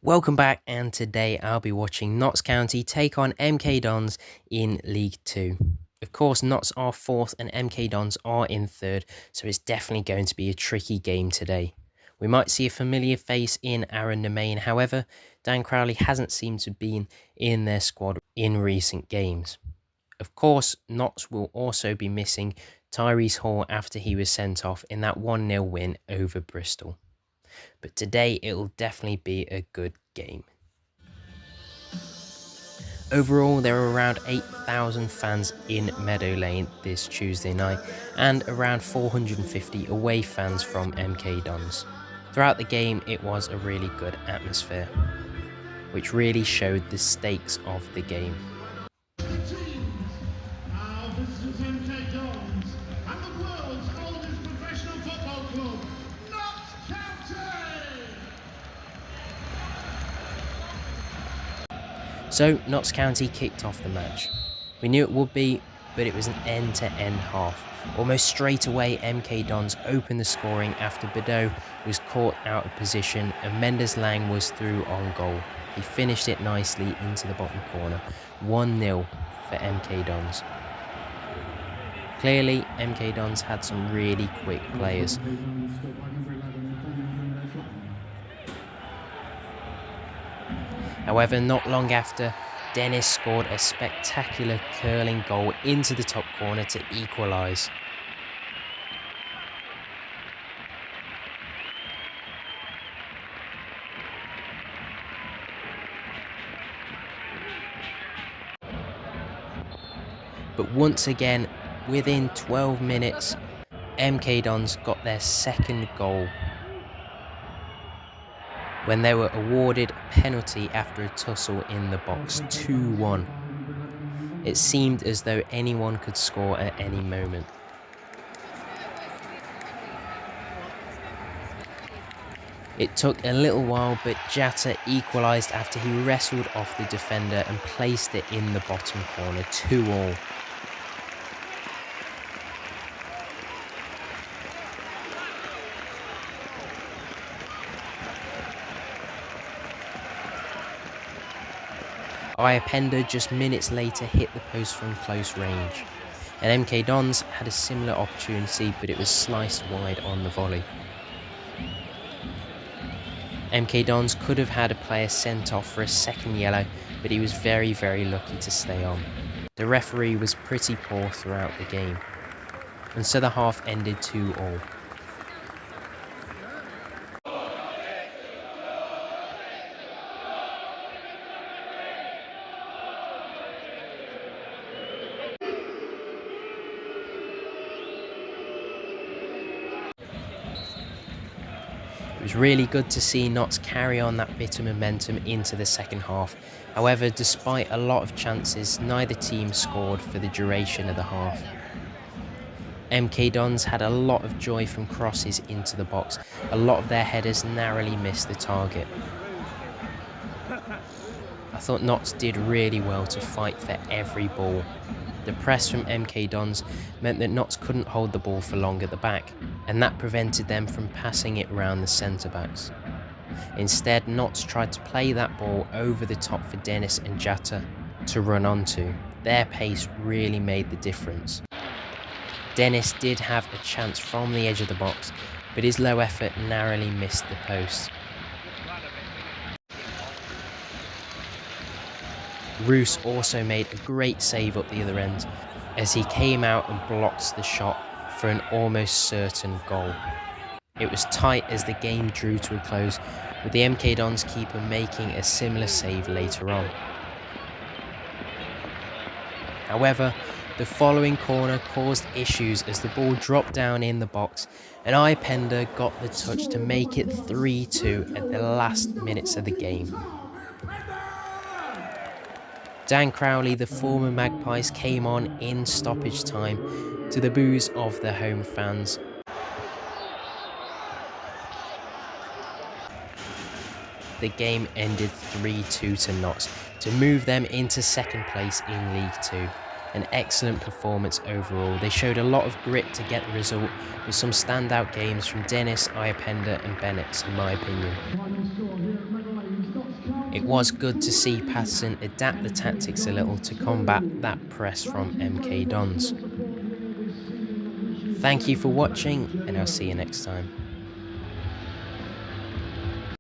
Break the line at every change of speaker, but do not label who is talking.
Welcome back, and today I'll be watching Notts County take on MK Dons in League 2. Of course, Notts are 4th and MK Dons are in 3rd, so it's definitely going to be a tricky game today. We might see a familiar face in Aaron Nemain, however, Dan Crowley hasn't seemed to be in their squad in recent games. Of course, Notts will also be missing Tyrese Hall after he was sent off in that 1-0 win over Bristol. But today it'll definitely be a good game. Overall, there are around 8,000 fans in Meadow Lane this Tuesday night and around 450 away fans from MK Dons. Throughout the game, it was a really good atmosphere, which really showed the stakes of the game. So, Notts County kicked off the match. We knew it would be, but it was an end-to-end half. Almost straight away, MK Dons opened the scoring after Bedeau was caught out of position and Mendes Lang was through on goal. He finished it nicely into the bottom corner. 1-0 for MK Dons. Clearly, MK Dons had some really quick players. However, not long after, Dennis scored a spectacular curling goal into the top corner to equalise. But once again, within 12 minutes, MK Dons got their second goal when they were awarded a penalty after a tussle in the box, 2-1. It seemed as though anyone could score at any moment. It took a little while, but Jatta equalised after he wrestled off the defender and placed it in the bottom corner, 2-2. Iapenda just minutes later hit the post from close range, and MK Dons had a similar opportunity, but it was sliced wide on the volley. MK Dons could have had a player sent off for a second yellow, but he was very lucky to stay on. The referee was pretty poor throughout the game, and so the half ended 2-2. It was really good to see Notts carry on that bit of momentum into the second half. However, despite a lot of chances, neither team scored for the duration of the half. MK Dons had a lot of joy from crosses into the box. A lot of their headers narrowly missed the target. I thought Notts did really well to fight for every ball. The press from MK Dons meant that Notts couldn't hold the ball for long at the back, and that prevented them from passing it round the centre-backs. Instead, Notts tried to play that ball over the top for Dennis and Jatta to run onto. Their pace really made the difference. Dennis did have a chance from the edge of the box, but his low effort narrowly missed the post. Roos also made a great save up the other end as he came out and blocked the shot for an almost certain goal. It was tight as the game drew to a close, with the MK Dons keeper making a similar save later on. However, the following corner caused issues as the ball dropped down in the box, and Iapenda got the touch to make it 3-2 at the last minutes of the game. Dan Crowley, the former Magpies, came on in stoppage time to the boos of the home fans. The game ended 3-2 to Notts to move them into second place in League 2. An excellent performance overall. They showed a lot of grit to get the result, with some standout games from Dennis, Iapenda and Bennett, in my opinion. It was good to see Patterson adapt the tactics a little to combat that press from MK Dons. Thank you for watching, and I'll see you next time.